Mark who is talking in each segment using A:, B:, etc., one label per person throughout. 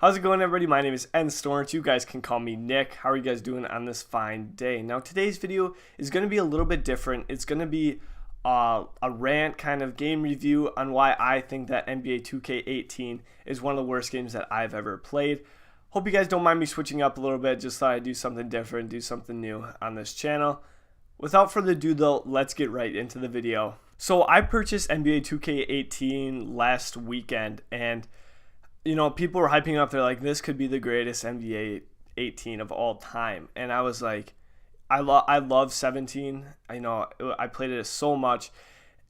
A: How's it going, everybody? My name is NStorandt. You guys can call me Nick. How are you guys doing on this fine day? Now, today's video is going to be a little bit different. It's going to be a rant kind of game review on why I think that NBA 2K18 is one of the worst games that I've ever played. Hope you guys don't mind me switching up a little bit. Just thought I'd do something different, do something new on this channel. Without further ado, though, let's get right into the video. So I purchased NBA 2K18 last weekend, and people were hyping up. They're like, this could be the greatest NBA 18 of all time. And I was like, I love 17. I played it so much.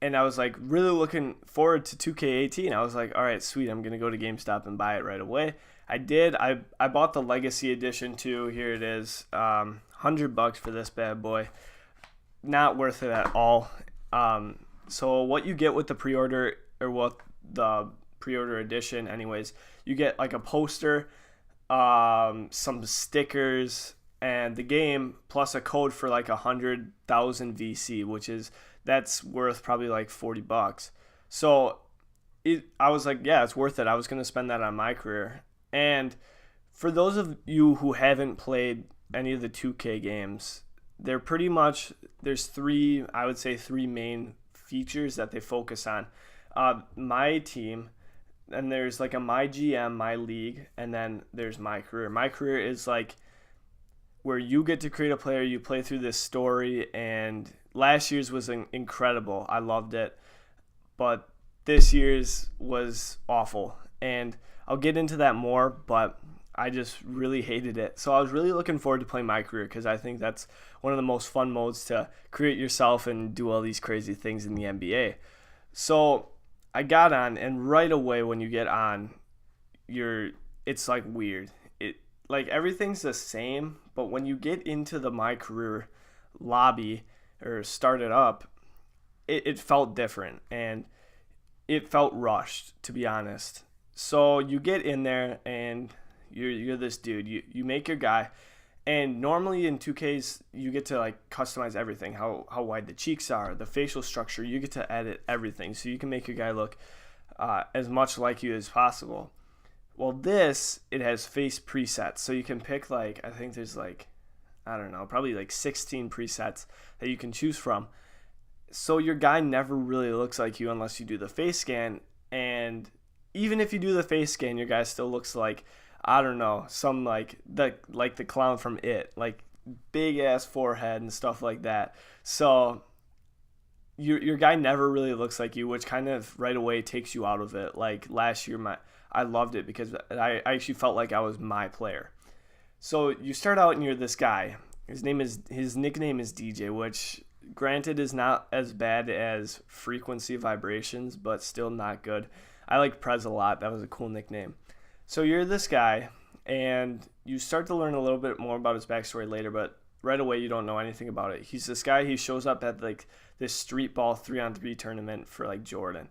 A: And I was like really looking forward to 2K18. I was like, all right, sweet. I'm going to go to GameStop and buy it right away. I did. I bought the Legacy Edition too. Here it is. $100 for this bad boy. Not worth it at all. So what you get with the pre-order, or what the pre-order edition anyways, you get like a poster, some stickers, and the game, plus a code for like 100,000 VC, that's worth probably like $40. So I was like, yeah, it's worth it. I was going to spend that on my career. And for those of you who haven't played any of the 2K games, they're pretty much, there's three main features that they focus on. My team, and there's like a my GM, my league, and then there's my career. My career is like where you get to create a player, you play through this story, and last year's was incredible. I loved it, but this year's was awful, and I'll get into that more, but I just really hated it. So I was really looking forward to playing my career, because I think that's one of the most fun modes to create yourself and do all these crazy things in the NBA. So I got on, and right away when you get on, it's like weird. Like everything's the same, but when you get into the my career lobby or start it up, it felt different, and it felt rushed, to be honest. So you get in there, and you're this dude. You make your guy, and normally in 2Ks you get to like customize everything, how wide the cheeks are, the facial structure. You get to edit everything, so you can make your guy look as much like you as possible. Well, it has face presets, so you can pick like, I think there's like, I don't know, probably like 16 presets that you can choose from. So your guy never really looks like you unless you do the face scan, and even if you do the face scan, your guy still looks like, I don't know, some like the clown from It, like big ass forehead and stuff like that. So your guy never really looks like you, which kind of right away takes you out of it. Like last year, I loved it because I actually felt like I was my player. So you start out and you're this guy. His nickname is DJ, which granted is not as bad as Frequency Vibrations, but still not good. I like Prez a lot. That was a cool nickname. So you're this guy, and you start to learn a little bit more about his backstory later, but right away you don't know anything about it. He's this guy. He shows up at like this street ball 3-on-3 tournament for like Jordan,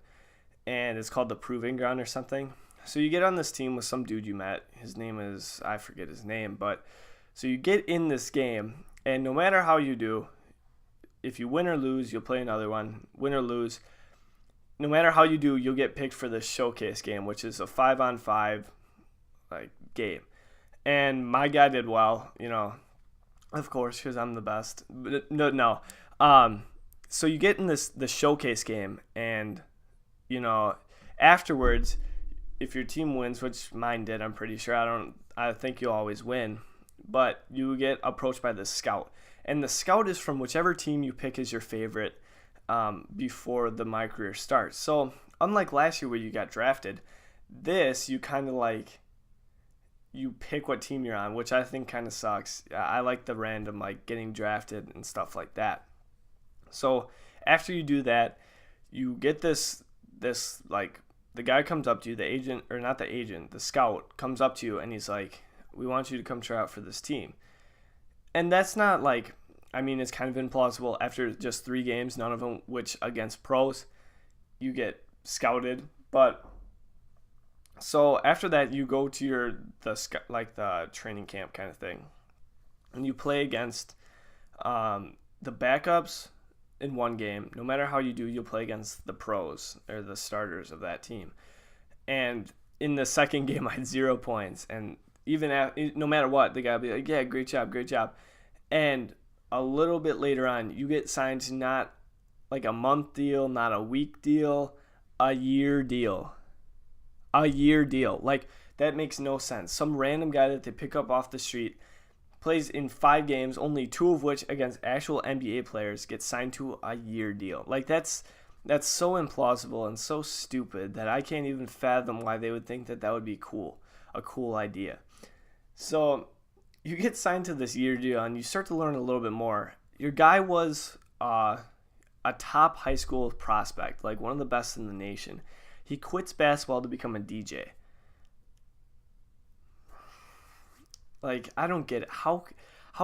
A: and it's called the Proving Ground or something. So you get on this team with some dude you met. His name is, I forget his name, but so you get in this game, and no matter how you do, if you win or lose, you'll play another one. Win or lose, no matter how you do, you'll get picked for this showcase game, which is a 5-on-5 like game. And my guy did well, of course, because I'm the best. But no. So you get in the showcase game, and afterwards, if your team wins, which mine did, I'm pretty sure. I think you'll always win, but you get approached by the scout, and the scout is from whichever team you pick as your favorite before the my career starts. So unlike last year where you got drafted, this you kind of like, you pick what team you're on, which I think kind of sucks. I like the random like getting drafted and stuff like that. So after you do that, you get this like, the guy comes up to you, the agent, or not the agent, the scout comes up to you, and he's like, we want you to come try out for this team. And that's not like, it's kind of implausible. After just 3 games, none of them which against pros, you get scouted. But so after that, you go to the training camp kind of thing, and you play against the backups in one game. No matter how you do, you'll play against the pros or the starters of that team. And in the second game I had 0 points, and even no matter what, the guy would be like, yeah, great job, great job. And a little bit later on, you get signed to not like a month deal, not a week deal, a year deal. A year deal. Like, that makes no sense. Some random guy that they pick up off the street plays in 5 games, only 2 of which against actual NBA players, gets signed to a year deal. Like, that's so implausible and so stupid that I can't even fathom why they would think that that would be cool, a cool idea. So you get signed to this year deal and you start to learn a little bit more. Your guy was a top high school prospect, like one of the best in the nation. He quits basketball to become a DJ. Like, I don't get it. How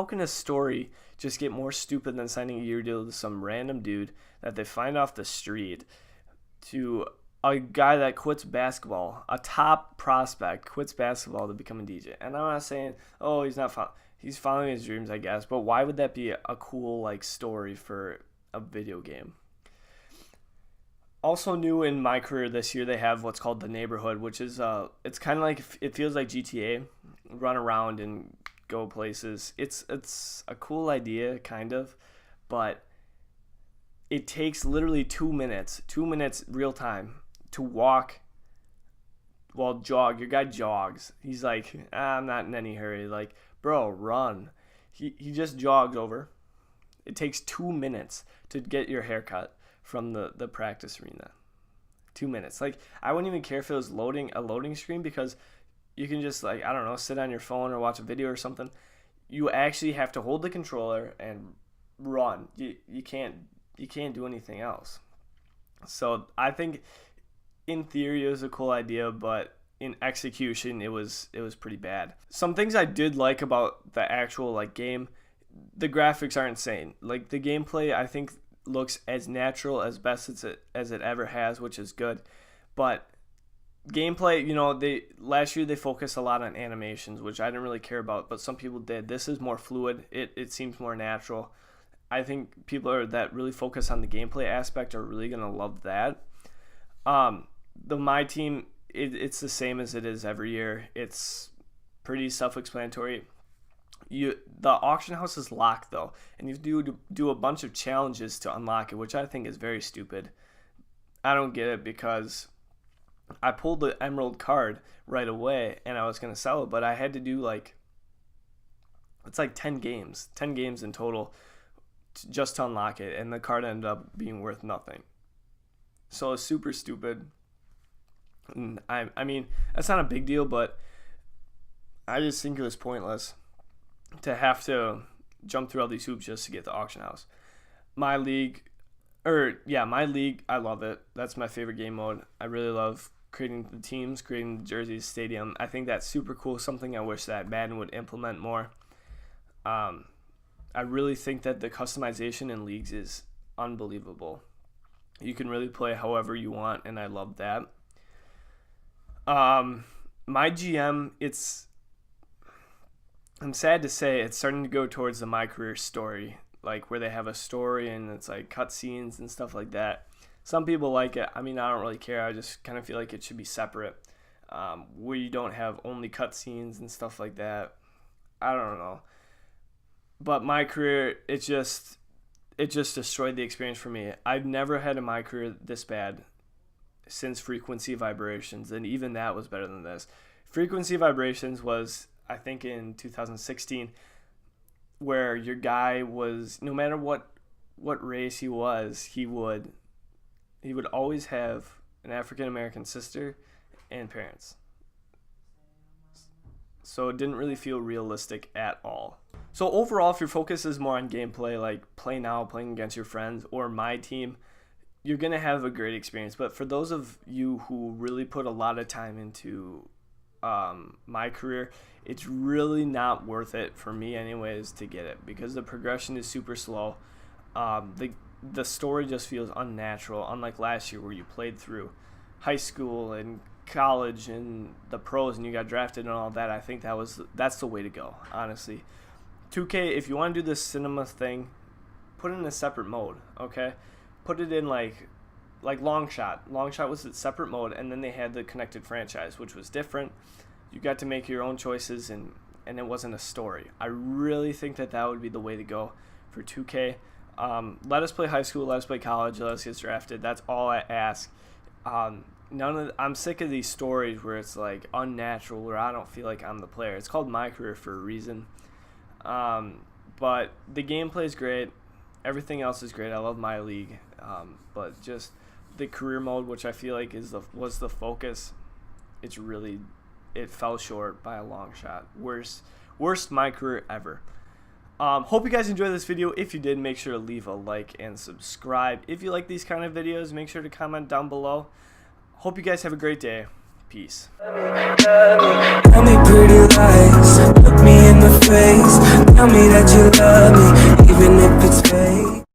A: can a story just get more stupid than signing a year deal to some random dude that they find off the street, to a guy that quits basketball, a top prospect quits basketball to become a DJ? And I'm not saying, oh, he's following his dreams, I guess, but why would that be a cool like story for a video game? Also new in my career this year, they have what's called the neighborhood, which is it's kind of like, it feels like GTA, run around and go places. It's a cool idea, kind of, but it takes literally 2 minutes real time to walk, jog. Your guy jogs. He's like, I'm not in any hurry. Like, bro, run. He just jogs over. It takes 2 minutes to get your haircut from the practice arena. 2 minutes. Like, I wouldn't even care if it was a loading screen, because you can just, like, I don't know, sit on your phone or watch a video or something. You actually have to hold the controller and run. You can't do anything else. So I think in theory it was a cool idea, but in execution it was pretty bad. Some things I did like about the actual like game, the graphics are insane. Like, the gameplay, I think, looks as natural as best as it ever has, which is good. But gameplay, last year they focused a lot on animations, which I didn't really care about, but some people did. This is more fluid. It seems more natural. I think people that really focus on the gameplay aspect are really going to love that. My team, it's the same as it is every year. It's pretty self-explanatory. The auction house is locked, though, and you have to do a bunch of challenges to unlock it, which I think is very stupid. I don't get it, because I pulled the emerald card right away and I was going to sell it, but I had to do it's like 10 games in total just to unlock it, and the card ended up being worth nothing. So it's super stupid. And I mean, that's not a big deal, but I just think it was pointless to have to jump through all these hoops just to get the auction house. My league, I love it. That's my favorite game mode. I really love creating the teams, creating the jerseys, stadium. I think that's super cool. Something I wish that Madden would implement more. I really think that the customization in leagues is unbelievable. You can really play however you want, and I love that. My GM, I'm sad to say, it's starting to go towards the My Career story, like where they have a story and it's like cutscenes and stuff like that. Some people like it. I mean, I don't really care. I just kind of feel like it should be separate, where you don't have only cutscenes and stuff like that. I don't know. But My Career, it just destroyed the experience for me. I've never had a My Career this bad since Frequency Vibrations, and even that was better than this. Frequency Vibrations was, I think, in 2016, where your guy was, no matter what race he was, he would always have an African American sister and parents. So it didn't really feel realistic at all. So overall, if your focus is more on gameplay, like play now, playing against your friends, or my team, you're going to have a great experience. But for those of you who really put a lot of time into My Career, it's really not worth it for me anyways to get it, because the progression is super slow. The story just feels unnatural, unlike last year where you played through high school and college and the pros and you got drafted and all that. I think that's the way to go, honestly. 2K, if you want to do this cinema thing, put it in a separate mode, okay? Put it in like like long shot was a separate mode, and then they had the connected franchise, which was different. You got to make your own choices, and it wasn't a story. I really think that would be the way to go for 2K. Let us play high school, let us play college, let us get drafted. That's all I ask. I'm sick of these stories where it's like unnatural, where I don't feel like I'm the player. It's called My Career for a reason. But the gameplay is great. Everything else is great. I love My League. But just the career mode, which I feel like was the focus, it fell short by a long shot. Worst My Career ever. Hope you guys enjoyed this video. If you did, make sure to leave a like and subscribe. If you like these kind of videos, make sure to comment down below. Hope you guys have a great day. Peace.
B: Tell me pretty lies, look me in the face, tell me that you love me, even if it's fake.